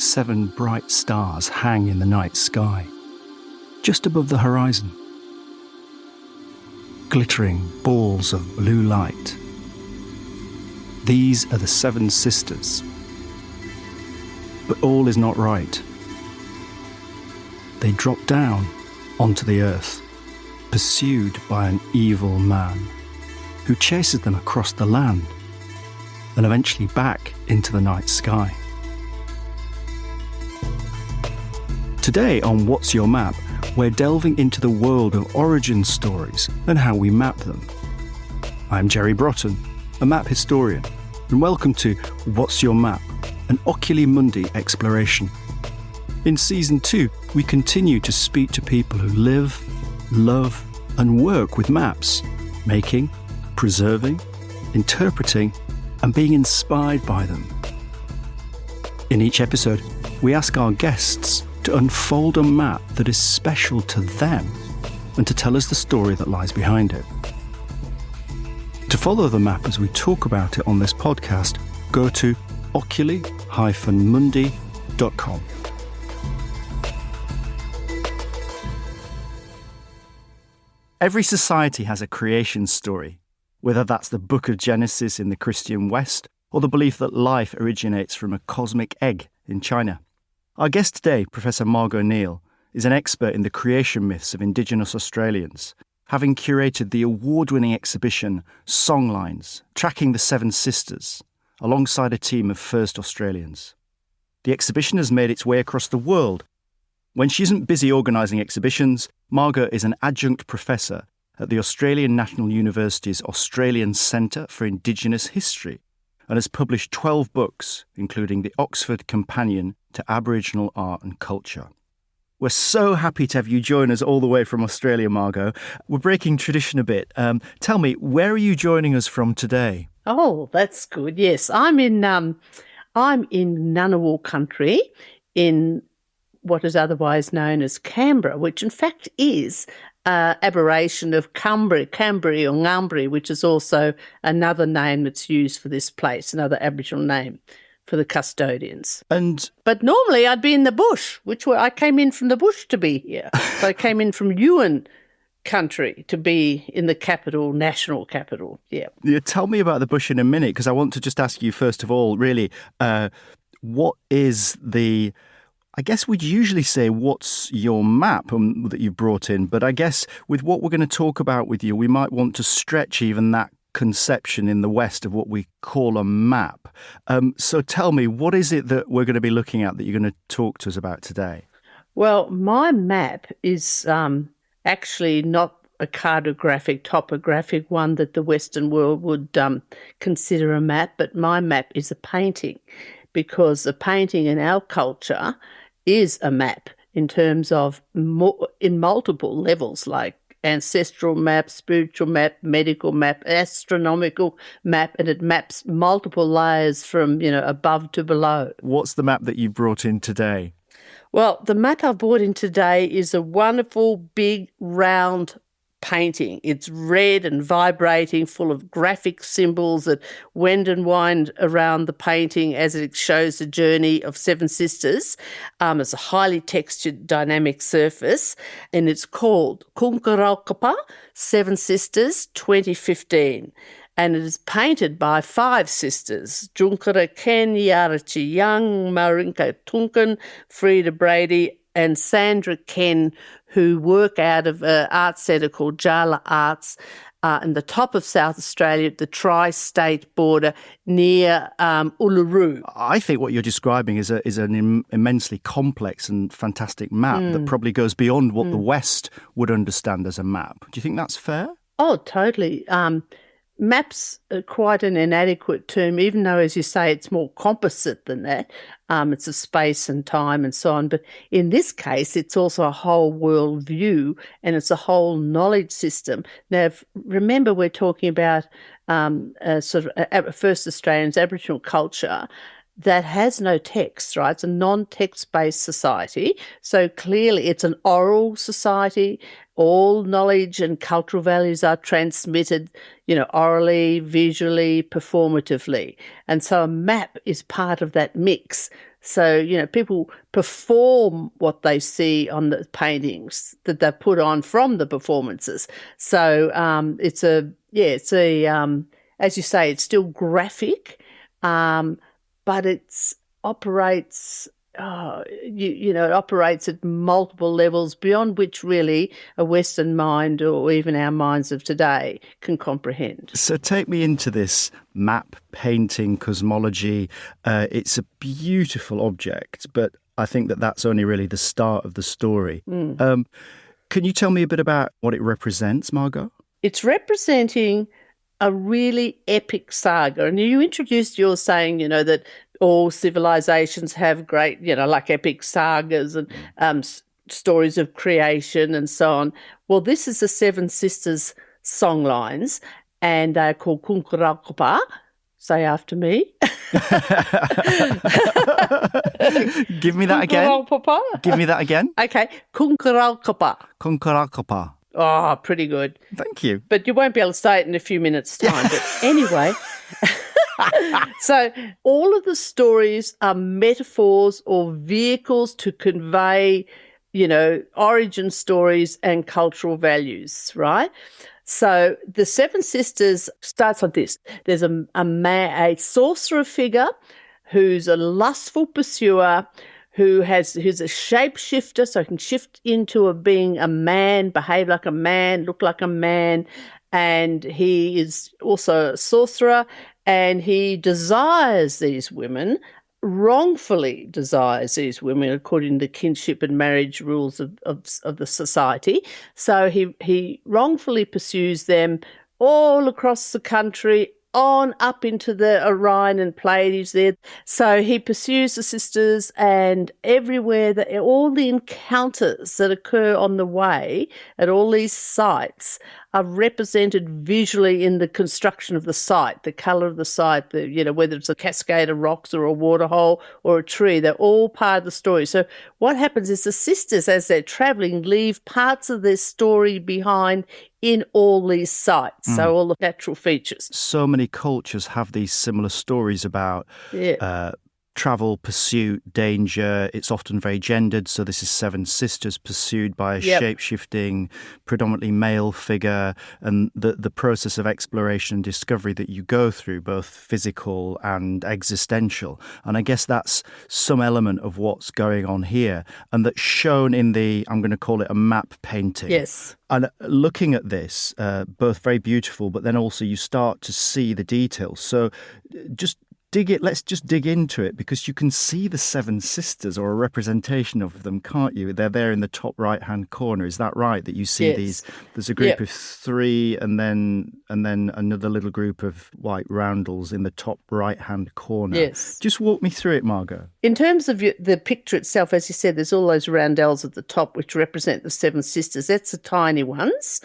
7 bright stars hang in the night sky, just above the horizon. Glittering balls of blue light. These are the 7 sisters. But all is not right. They drop down onto the earth, pursued by an evil man who chases them across the land and eventually back into the night sky. Today on What's Your Map, we're delving into the world of origin stories and how we map them. I'm Jerry Broughton, a map historian, and welcome to What's Your Map, an Oculi Mundi exploration. In Season 2, we continue to speak to people who live, love, and work with maps, making, preserving, interpreting, and being inspired by them. In each episode, we ask our guests to unfold a map that is special to them and to tell us the story that lies behind it. To follow the map as we talk about it on this podcast, go to oculi-mundi.com. Every society has a creation story, whether that's the Book of Genesis in the Christian West or the belief that life originates from a cosmic egg in China. Our guest today, Professor Margo Neale, is an expert in the creation myths of Indigenous Australians, having curated the award-winning exhibition Songlines, tracking the 7 sisters, alongside a team of First Australians. The exhibition has made its way across the world. When she isn't busy organising exhibitions, Margo is an adjunct professor at the Australian National University's Australian Centre for Indigenous History and has published 12 books, including the Oxford Companion to Aboriginal Art and Culture. We're so happy to have you join us all the way from Australia, Margo. We're breaking tradition a bit. Tell me, where are you joining us from today? Oh, that's good. Yes, I'm in Ngunnawal country in what is otherwise known as Canberra, which in fact is aberration of Cambry or Ngambri, which is also another name that's used for this place, another Aboriginal name for the custodians. But normally I'd be in the bush, I came in from the bush to be here. So I came in from Yuin country to be in the capital, national capital. Yeah. Tell me about the bush in a minute, because I want to just ask you first of all, really, what is the... I guess we'd usually say, what's your map that you've brought in? But I guess with what we're going to talk about with you, we might want to stretch even that conception in the West of what we call a map. So tell me, what is it that we're going to be looking at that you're going to talk to us about today? Well, my map is actually not a cartographic, topographic one that the Western world would consider a map, but my map is a painting, because a painting in our culture is a map in terms of in multiple levels, like ancestral map, spiritual map, medical map, astronomical map, and it maps multiple layers from, above to below. What's the map that you brought in today? Well, the map I've brought in today is a wonderful, big, round painting. It's red and vibrating, full of graphic symbols that wend and wind around the painting as it shows the journey of 7 sisters. It's a highly textured, dynamic surface, and it's called Kungkarangkalpa, 7 Sisters, 2015. And it is painted by 5 sisters, Tjungkara Ken, Yaritji Young, Maringka Tunkin, Freda, Brady, and Sandra Ken, who work out of an art centre called Tjala Arts in the top of South Australia, at the tri-state border near Uluru. I think what you're describing is an immensely complex and fantastic map that probably goes beyond what the West would understand as a map. Do you think that's fair? Oh, totally. Maps are quite an inadequate term, even though, as you say, it's more composite than that. It's a space and time and so on. But in this case, it's also a whole world view, and it's a whole knowledge system. Now, remember, we're talking about First Australians, Aboriginal culture that has no text, right? It's a non-text-based society. So clearly it's an oral society. All knowledge and cultural values are transmitted, orally, visually, performatively. And so a map is part of that mix So, people perform what they see on the paintings that they've put on from the performances. So as you say, it's still graphic, but it operates it operates at multiple levels beyond which really a Western mind or even our minds of today can comprehend. So take me into this map painting cosmology. It's a beautiful object, but I think that's only really the start of the story. Can you tell me a bit about what it represents, Margo? It's representing a really epic saga. And you introduced yours saying, that all civilizations have great, like epic sagas and stories of creation and so on. Well, this is the Seven Sisters songlines, and they're called Kungkarangkalpa. Say after me. Give me that again. Give me that again. Okay. Kungkarangkalpa. Kungkarangkalpa. Oh, pretty good. Thank you. But you won't be able to say it in a few minutes' time. But anyway, so all of the stories are metaphors or vehicles to convey, origin stories and cultural values, right? So the Seven Sisters starts like this. There's a sorcerer figure who's a lustful pursuer, who's a shapeshifter, so he can shift into being a man, behave like a man, look like a man, and he is also a sorcerer, and he desires these women, wrongfully desires these women according to the kinship and marriage rules of the society. So he wrongfully pursues them all across the country, on up into the Orion and Pleiades there. So he pursues the sisters, and everywhere, all the encounters that occur on the way at all these sites are represented visually in the construction of the site, the colour of the site, whether it's a cascade of rocks or a waterhole or a tree, they're all part of the story. So what happens is the sisters, as they're travelling, leave parts of their story behind in all these sites, so all the natural features. So many cultures have these similar stories about travel, pursuit, danger. It's often very gendered. So this is Seven Sisters pursued by a shape-shifting, predominantly male figure, and the process of exploration and discovery that you go through, both physical and existential. And I guess that's some element of what's going on here, and that's shown in I'm going to call it a map painting. Yes. And looking at this, both very beautiful, but then also you start to see the details. So let's just dig into it, because you can see the Seven Sisters, or a representation of them, can't you? They're there in the top right-hand corner. Is that right? That you see these? There's a group of three, and then another little group of white roundels in the top right-hand corner. Yes. Just walk me through it, Margo. In terms of the picture itself, as you said, there's all those roundels at the top which represent the Seven Sisters. That's the tiny ones.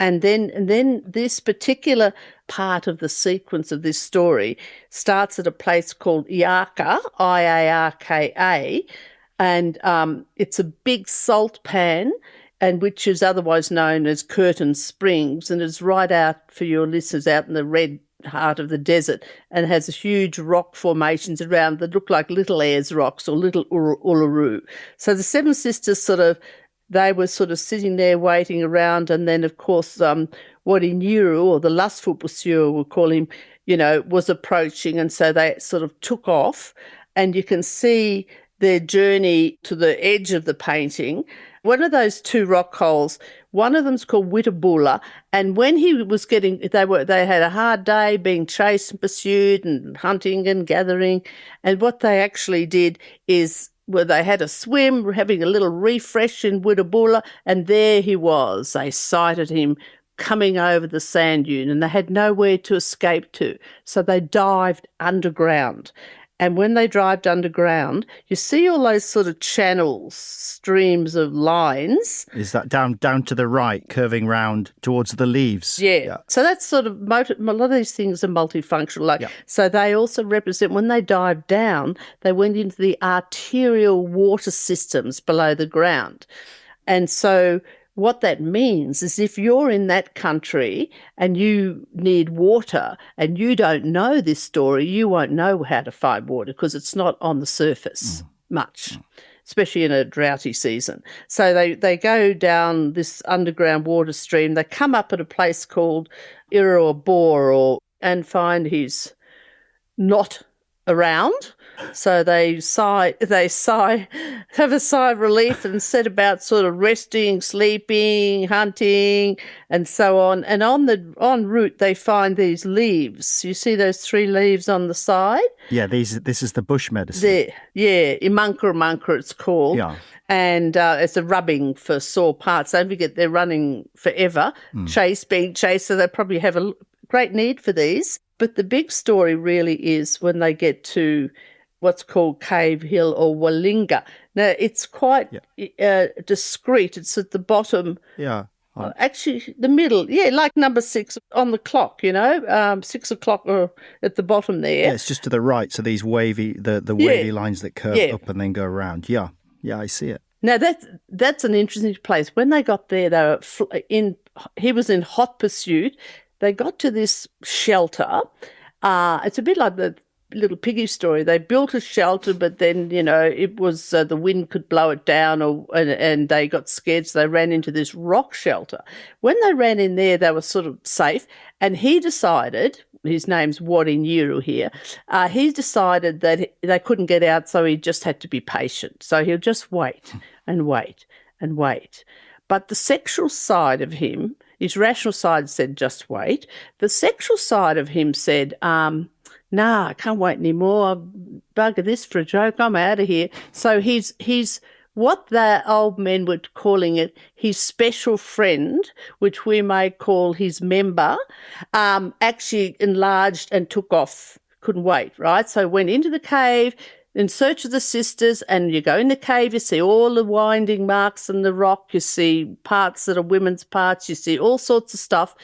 And then this particular part of the sequence of this story starts at a place called Iarka, Iarka, and it's a big salt pan, and which is otherwise known as Curtin Springs, and is right out, for your listeners, out in the red heart of the desert, and has huge rock formations around that look like little Ayers rocks or little Uluru. So the Seven Sisters they were sitting there waiting around, and then, of course, Wadinyuru, or the lustful pursuer, we'll call him, was approaching, and so they took off, and you can see their journey to the edge of the painting. One of those two rock holes, one of them's called Witabula, and when he was they had a hard day being chased and pursued and hunting and gathering, and what they actually did is, they had a swim, having a little refresh in Witabula, and there he was. They sighted him coming over the sand dune, and they had nowhere to escape to. So they dived underground. And when they dived underground, you see all those channels, streams of lines. Is that down to the right, curving round towards the leaves? Yeah. So that's a lot of these things are multifunctional. So they also represent, when they dived down, they went into the arterial water systems below the ground. And so what that means is if you're in that country and you need water and you don't know this story, you won't know how to find water because it's not on the surface much, especially in a droughty season. So they go down this underground water stream. They come up at a place called Irrabor and find he's not around. So they have a sigh of relief and set about sort of resting, sleeping, hunting, and so on. And en route they find these leaves. You see those 3 leaves on the side? Yeah, this is the bush medicine. Imunka it's called. Yeah. And it's a rubbing for sore parts. Don't forget they're running forever, being chased, so they probably have a great need for these. But the big story really is when they get to what's called Cave Hill or Walinga. Now, it's quite discreet. It's at the bottom. Yeah. Actually, the middle. Yeah, like number 6 on the clock, 6 o'clock or at the bottom there. Yeah, it's just to the right. So these wavy, the wavy lines that curve up and then go around. Yeah. Yeah, I see it. Now, that's an interesting place. When they got there, he was in hot pursuit. They got to this shelter. It's a bit like the little piggy story. They built a shelter, but then, it was the wind could blow it down and they got scared, so they ran into this rock shelter. When they ran in there, they were sort of safe, and he decided, his name's Warinyiru here, he decided that they couldn't get out, so he just had to be patient. So he'll just wait and wait and wait. But the sexual side of him, his rational side said, just wait. The sexual side of him said, I can't wait anymore. I'll bugger this for a joke. I'm out of here. So he's what the old men were calling it, his special friend, which we may call his member, actually enlarged and took off. Couldn't wait, right? So went into the cave in search of the sisters, and you go in the cave, you see all the winding marks in the rock, you see parts that are women's parts, you see all sorts of stuff,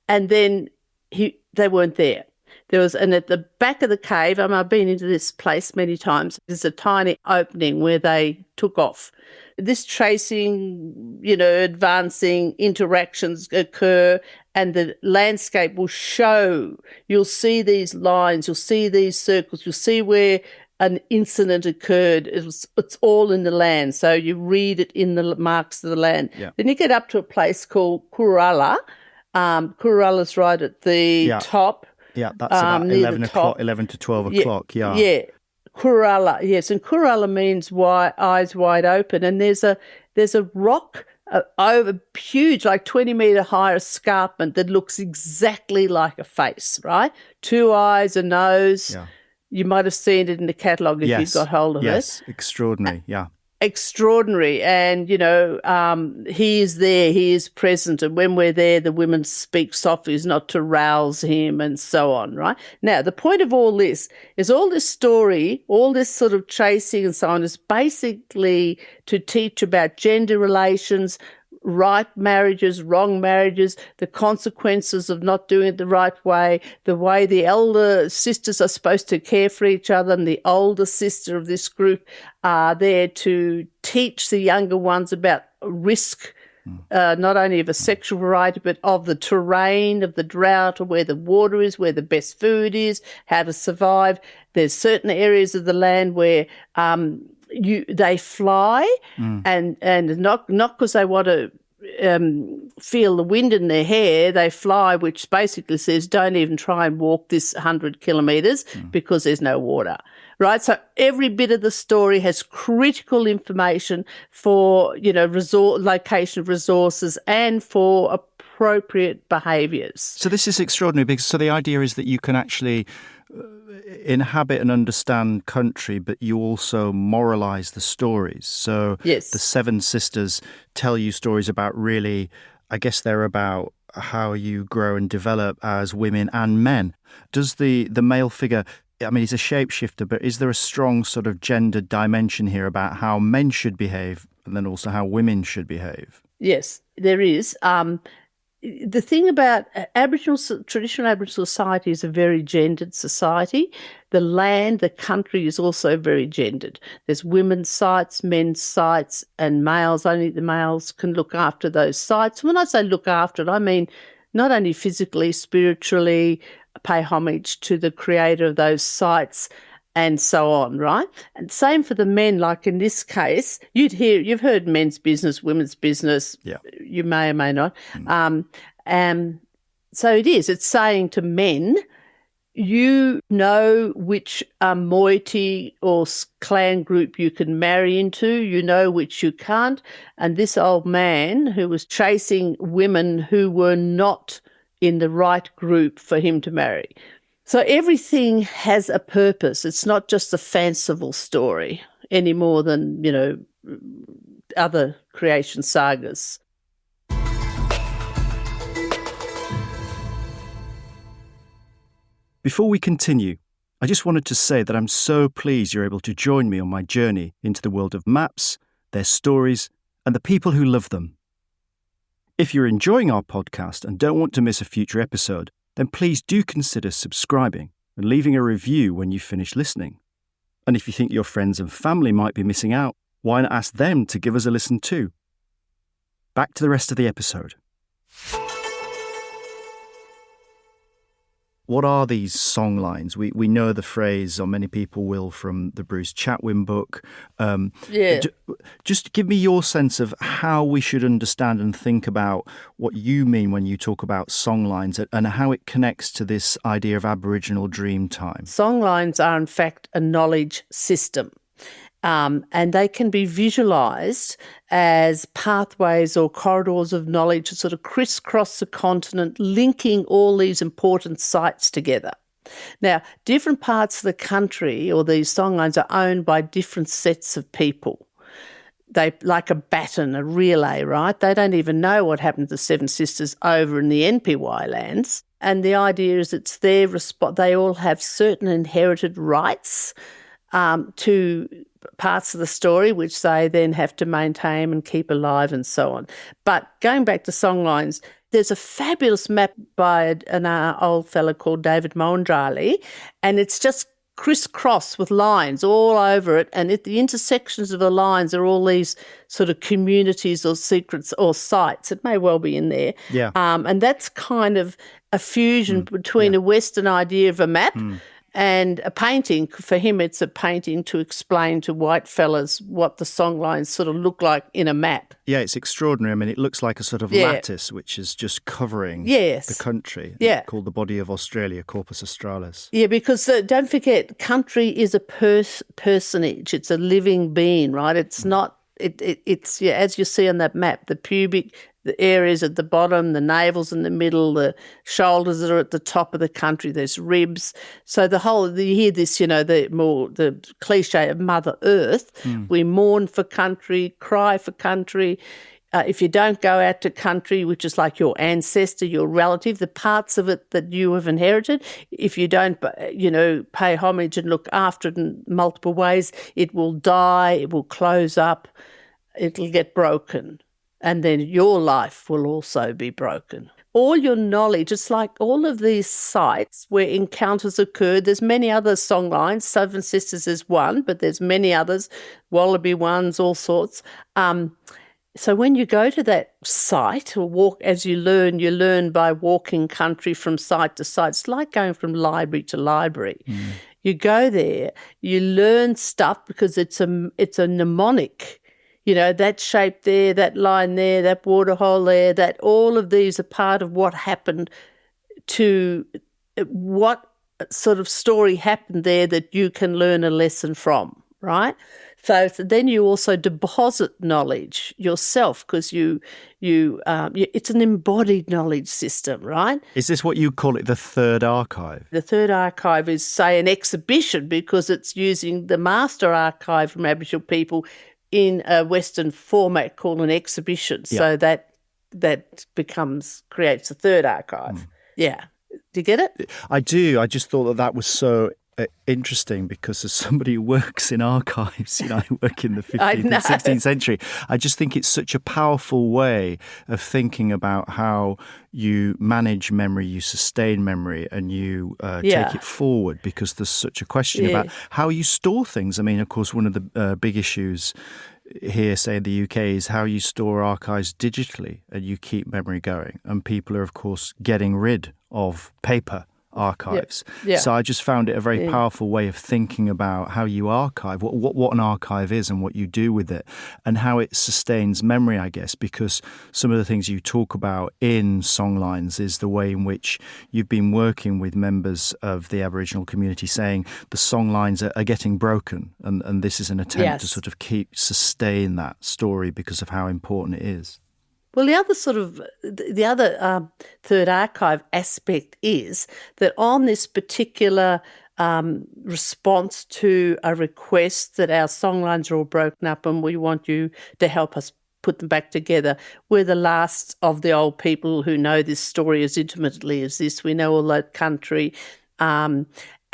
and then they weren't there. And at the back of the cave, I've been into this place many times, there's a tiny opening where they took off. This tracing, advancing interactions occur, and the landscape will show. You'll see these lines, you'll see these circles, you'll see where an incident occurred. It's all in the land, so you read it in the marks of the land. Yeah. Then you get up to a place called Kurala. Kurala's right at the top. Yeah, that's about 11 to 12 o'clock. Yeah. Yeah. Kurala, yes, and Kurala means eyes wide open, and there's a rock over huge, like 20-metre high escarpment that looks exactly like a face, right? 2 eyes, a nose. Yeah. You might have seen it in the catalogue if you've got hold of it. Yes, extraordinary, yeah. Extraordinary. And, he is there, he is present. And when we're there, the women speak softly not to rouse him and so on, right? Now, the point of all this is all this story, all this sort of chasing and so on is basically to teach about gender relations, right marriages, wrong marriages, the consequences of not doing it the right way the elder sisters are supposed to care for each other, and the older sister of this group are there to teach the younger ones about risk, not only of a sexual variety, but of the terrain, of the drought, or where the water is, where the best food is, how to survive. There's certain areas of the land where they fly, and not because they want to feel the wind in their hair. They fly, which basically says don't even try and walk this 100 kilometres because there's no water. Right, so every bit of the story has critical information for location of resources and for appropriate behaviours. So this is extraordinary because the idea is that you can actually inhabit and understand country, but you also moralise the stories. So yes. The 7 sisters tell you stories about really, I guess they're about how you grow and develop as women and men. Does the male figure, I mean, he's a shapeshifter, but is there a strong sort of gender dimension here about how men should behave and then also how women should behave? Yes, there is. the thing about traditional Aboriginal society is a very gendered society. The land, the country is also very gendered. There's women's sites, men's sites, and males. Only the males can look after those sites. When I say look after it, I mean not only physically, spiritually, pay homage to the creator of those sites and so on, right? And same for the men, like in this case, you've heard men's business, women's business. Yeah. You may or may not. So it's saying to men, you know which moiety or clan group you can marry into, you know which you can't. And this old man who was chasing women who were not in the right group for him to marry. So everything has a purpose. It's not just a fanciful story any more than, other creation sagas. Before we continue, I just wanted to say that I'm so pleased you're able to join me on my journey into the world of maps, their stories, and the people who love them. If you're enjoying our podcast and don't want to miss a future episode, then please do consider subscribing and leaving a review when you finish listening. And if you think your friends and family might be missing out, why not ask them to give us a listen too? Back to the rest of the episode. What are these songlines? We know the phrase, or many people will, from the Bruce Chatwin book. Just give me your sense of how we should understand and think about what you mean when you talk about songlines and how it connects to this idea of Aboriginal dream time. Songlines are, in fact, a knowledge system. And they can be visualised as pathways or corridors of knowledge that sort of crisscross the continent, linking all these important sites together. Now, different parts of the country or these songlines are owned by different sets of people. They like a baton, a relay, right? They don't even know what happened to the Seven Sisters over in the NPY lands. And the idea is it's their response. They all have certain inherited rights to parts of the story, which they then have to maintain and keep alive and so on. But going back to songlines, there's a fabulous map by an old fellow called David Mohendrali, and it's just crisscross with lines all over it, and at the intersections of the lines are all these sort of communities or secrets or sites. It may well be in there. Yeah. And that's kind of a fusion between a Western idea of a map and a painting. For him, it's a painting to explain to white fellas what the songlines sort of look like in a map. Yeah, it's extraordinary. I mean, it looks like a sort of lattice which is just covering the country. Yeah. Called the body of Australia, Corpus Australis. Yeah, because don't forget, country is a personage. It's a living being, right? It's not, it's as you see on that map, the pubic, the areas at the bottom, the navel's in the middle, the shoulders that are at the top of the country, there's ribs. So you hear this, the cliche of Mother Earth. We mourn for country, cry for country. If you don't go out to country, which is like your ancestor, your relative, the parts of it that you have inherited, if you don't, pay homage and look after it in multiple ways, it will die, it will close up, it'll get broken. And then your life will also be broken. All your knowledge, it's like all of these sites where encounters occurred. There's many other songlines. Seven Sisters is one, but there's many others, Wallaby ones, all sorts. So when you go to that site or walk, as you learn by walking country from site to site. It's like going from library to library. You go there, you learn stuff because it's a mnemonic. That shape there, that line there, that waterhole there, that all of these are part of what happened to what sort of story happened there that you can learn a lesson from, right? So then you also deposit knowledge yourself because it's an embodied knowledge system, right? Is this what you call it, the third archive? The third archive is, say, an exhibition because it's using the master archive from Aboriginal people in a Western format called an exhibition. Yeah. So that creates a third archive. Yeah. Do you get it? I do. I just thought that was so interesting because as somebody who works in archives, I work in the I 15th know. and 16th century, I just think it's such a powerful way of thinking about how you manage memory, you sustain memory, and you take it forward, because there's such a question about how you store things. I mean, of course, one of the big issues here, say in the UK, is how you store archives digitally and you keep memory going. And people are, of course, getting rid of paper archives. Yeah. So I just found it a very powerful way of thinking about how you archive, what an archive is and what you do with it, and how it sustains memory, I guess, because some of the things you talk about in Songlines is the way in which you've been working with members of the Aboriginal community, saying the songlines are getting broken, and this is an attempt to sort of sustain that story because of how important it is. Well, the other third archive aspect is that on this particular response to a request that our songlines are all broken up and we want you to help us put them back together, we're the last of the old people who know this story as intimately as this. We know all that country.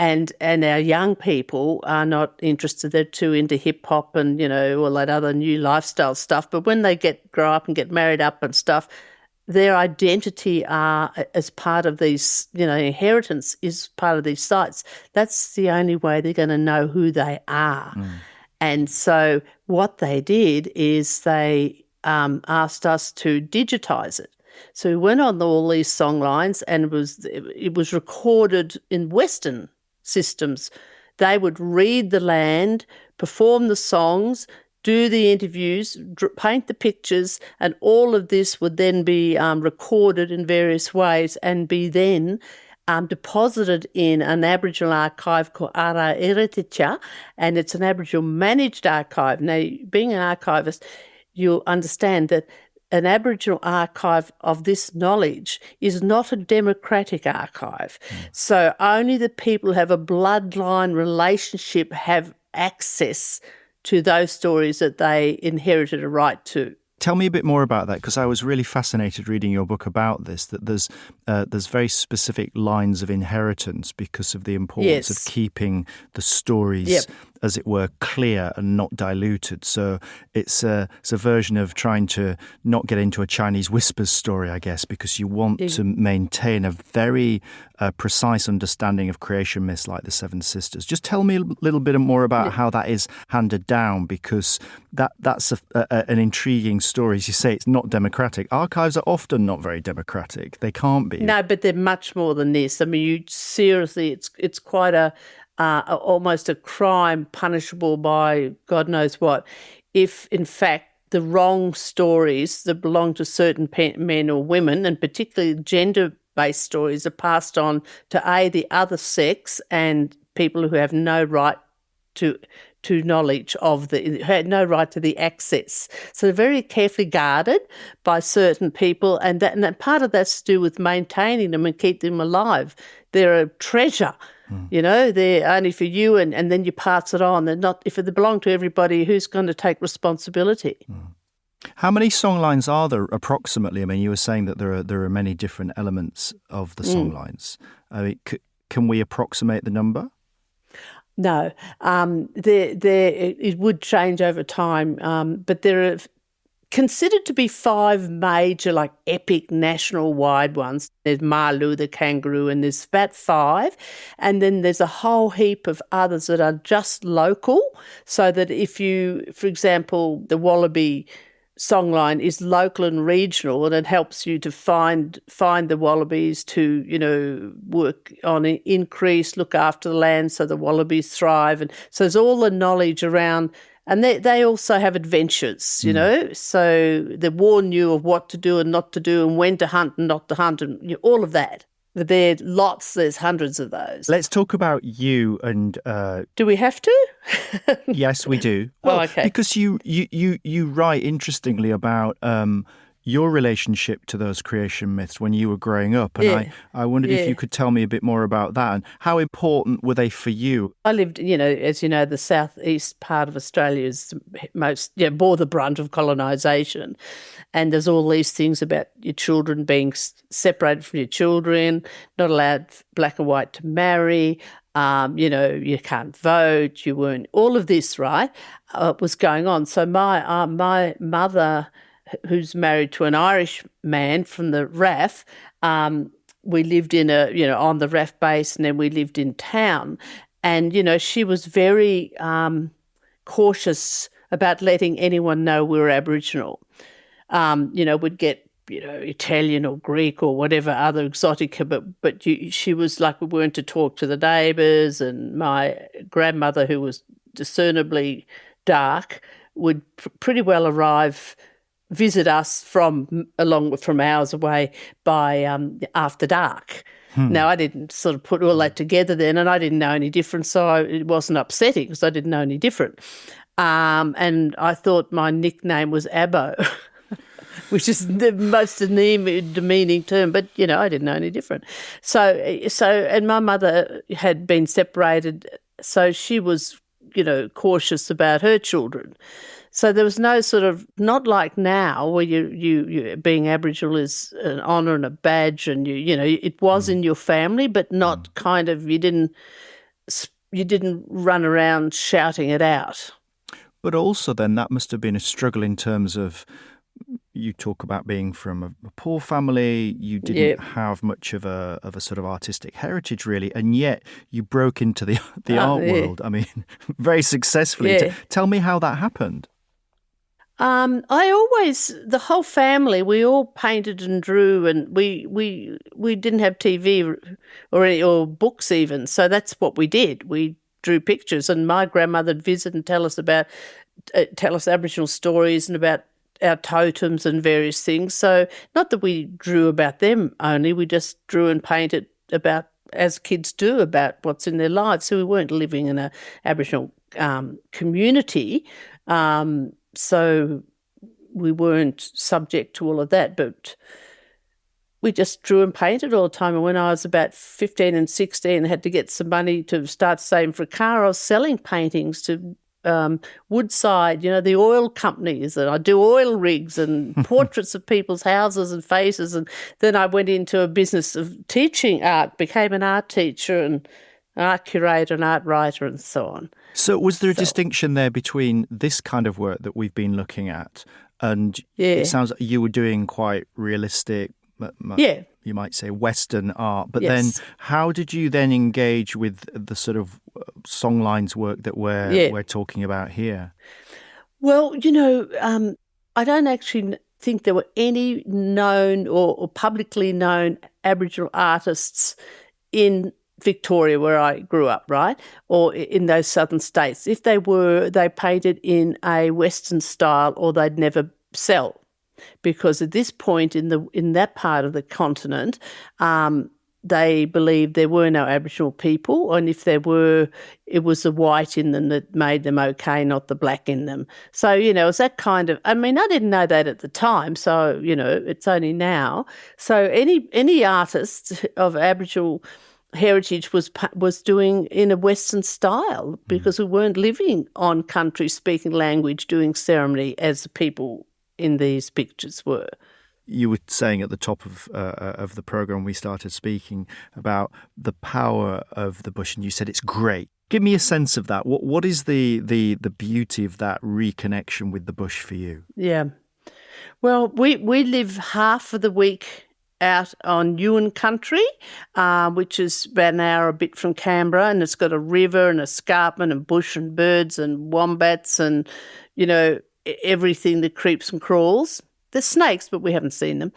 And our young people are not interested. They're too into hip hop and, all that other new lifestyle stuff. But when they grow up and get married up and stuff, their identity are as part of these, inheritance is part of these sites. That's the only way they're going to know who they are. And so what they did is they asked us to digitise it. So we went on all these songlines, and it was recorded in Western systems. They would read the land, perform the songs, do the interviews, paint the pictures, and all of this would then be recorded in various ways and be then deposited in an Aboriginal archive called Ara Erititja, and it's an Aboriginal managed archive. Now, being an archivist, you'll understand that an Aboriginal archive of this knowledge is not a democratic archive. So only the people who have a bloodline relationship have access to those stories that they inherited a right to. Tell me a bit more about that, because I was really fascinated reading your book about this, that there's very specific lines of inheritance because of the importance of keeping the stories, as it were, clear and not diluted. So it's a version of trying to not get into a Chinese whispers story, I guess, because you want to maintain a very precise understanding of creation myths like the Seven Sisters. Just tell me a little bit more about how that is handed down, because that's an intriguing story. As you say, it's not democratic. Archives are often not very democratic. They can't be. No, but they're much more than this. I mean, it's quite almost a crime punishable by God knows what, if in fact the wrong stories that belong to certain men or women, and particularly gender-based stories, are passed on to the other sex and people who have no right to knowledge had no right to the access. So they're very carefully guarded by certain people, and that part of that's to do with maintaining them and keep them alive. They're a treasure. They're only for you, and then you pass it on. They're not, if they belong to everybody, who's going to take responsibility? How many songlines are there approximately? I mean, you were saying that there are many different elements of the songlines. I mean, can we approximate the number? No, it would change over time, but there are considered to be 5 major, like epic national-wide ones. There's Malu, the kangaroo, and there's about 5. And then there's a whole heap of others that are just local, so that if you, for example, the Wallaby songline is local and regional, and it helps you to find the wallabies to, work on an increase, look after the land so the wallabies thrive. And so there's all the knowledge around. And they also have adventures, so they warn you of what to do and not to do, and when to hunt and not to hunt, and all of that. There's hundreds of those. Let's talk about you and... Do we have to? Yes, we do. Well, okay. Because you write interestingly about your relationship to those creation myths when you were growing up. And I wondered if you could tell me a bit more about that, and how important were they for you? I lived, as you know, the southeast part of Australia is bore the brunt of colonisation. And there's all these things about your children being separated from your children, not allowed black and white to marry, You can't vote, you weren't, all of this, right, was going on. So my mother, who's married to an Irish man from the RAF, we lived on the RAF base, and then we lived in town. And, she was very cautious about letting anyone know we were Aboriginal. We'd get, Italian or Greek or whatever other exotica, but she was like, we weren't to talk to the neighbours. And my grandmother, who was discernibly dark, would pretty well visit us from hours away by after dark. Now, I didn't sort of put all that together then, and I didn't know any different, so it wasn't upsetting because I didn't know any different. And I thought my nickname was Abbo, which is the most demeaning term, but, I didn't know any different. So, and my mother had been separated, so she was, cautious about her children. So there was no sort of, not like now where you being Aboriginal is an honour and a badge, and it was in your family, but not kind of, you didn't run around shouting it out. But also then that must have been a struggle in terms of, you talk about being from a poor family, you didn't have much of a sort of artistic heritage really, and yet you broke into the art world, I mean, very successfully. Yeah. Tell me how that happened. The whole family, we all painted and drew, and we didn't have TV or books even, so that's what we did. We drew pictures, and my grandmother would visit and tell us Aboriginal stories and about our totems and various things. So not that we drew about them only, we just drew and painted about, as kids do, about what's in their lives. So we weren't living in a Aboriginal community, so we weren't subject to all of that, but we just drew and painted all the time. And when I was about 15 and 16, I had to get some money to start saving for a car. I was selling paintings to Woodside, the oil companies, and I do oil rigs and portraits of people's houses and faces. And then I went into a business of teaching art, became an art teacher and art curator and art writer and so on. So was there a distinction there between this kind of work that we've been looking at and it sounds like you were doing quite realistic, you might say Western art, but then how did you then engage with the sort of songlines work that we're talking about here? Well, I don't actually think there were any known or publicly known Aboriginal artists in Victoria, where I grew up, right, or in those southern states. If they were, they painted in a Western style, or they'd never sell, because at this point in that part of the continent, they believed there were no Aboriginal people, and if there were, it was the white in them that made them okay, not the black in them. So, it's that kind of, I mean, I didn't know that at the time, so, it's only now. So any artist of Aboriginal heritage was doing in a Western style, because we weren't living on country speaking language doing ceremony as the people in these pictures were. You were saying at the top of the program we started speaking about the power of the bush, and you said it's great. Give me a sense of that. What is the beauty of that reconnection with the bush for you? Yeah. Well, we live half of the week out on Yuin country, which is about an hour a bit from Canberra, and it's got a river and escarpment and bush and birds and wombats and, everything that creeps and crawls. There's snakes, but we haven't seen them.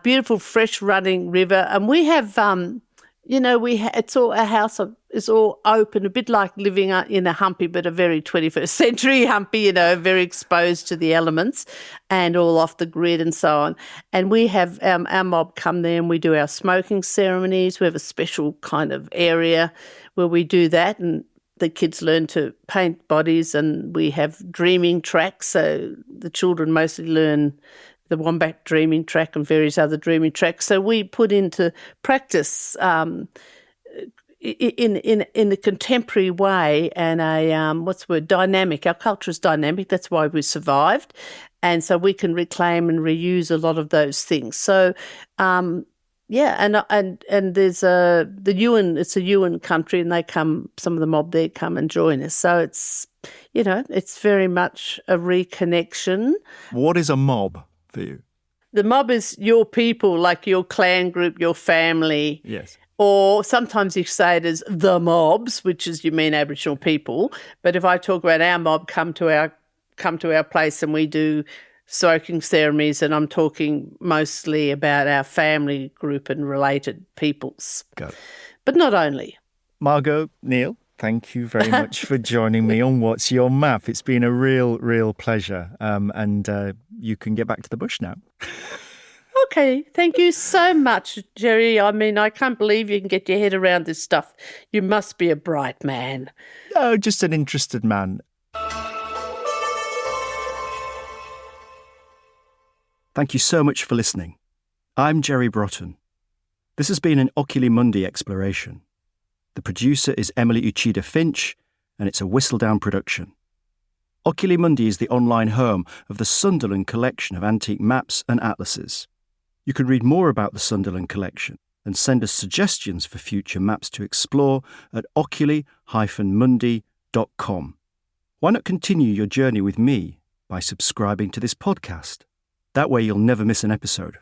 Beautiful, fresh running river, and we have, it's all, our house is all open, a bit like living in a humpy, but a very 21st century humpy, very exposed to the elements and all off the grid and so on. And we have our mob come there and we do our smoking ceremonies. We have a special kind of area where we do that, and the kids learn to paint bodies, and we have dreaming tracks. So the children mostly learn the wombat dreaming track and various other dreaming tracks. So we put into practice in a contemporary way and a dynamic. Our culture is dynamic. That's why we survived, and so we can reclaim and reuse a lot of those things. So Yeah, and there's the Yuin. It's a Yuin country, and they come. Some of the mob there come and join us. So it's it's very much a reconnection. What is a mob for you? The mob is your people, like your clan group, your family. Yes. Or sometimes you say it as the mobs, which is you mean Aboriginal people. But if I talk about our mob, come to our place and we do soaking ceremonies, and I'm talking mostly about our family group and related peoples. Got it. But not only. Margo Neale, thank you very much for joining me on What's Your Map. It's been a real pleasure. And you can get back to the bush now. Okay, thank you so much, Jerry. I mean, I can't believe you can get your head around this stuff. You must be a bright man. Oh, just an interested man. Thank you so much for listening. I'm Jerry Broughton. This has been an Oculi Mundi exploration. The producer is Emily Uchida Finch, and it's a Whistledown production. Oculi Mundi is the online home of the Sunderland collection of antique maps and atlases. You can read more about the Sunderland collection and send us suggestions for future maps to explore at oculi-mundi.com. Why not continue your journey with me by subscribing to this podcast? That way you'll never miss an episode.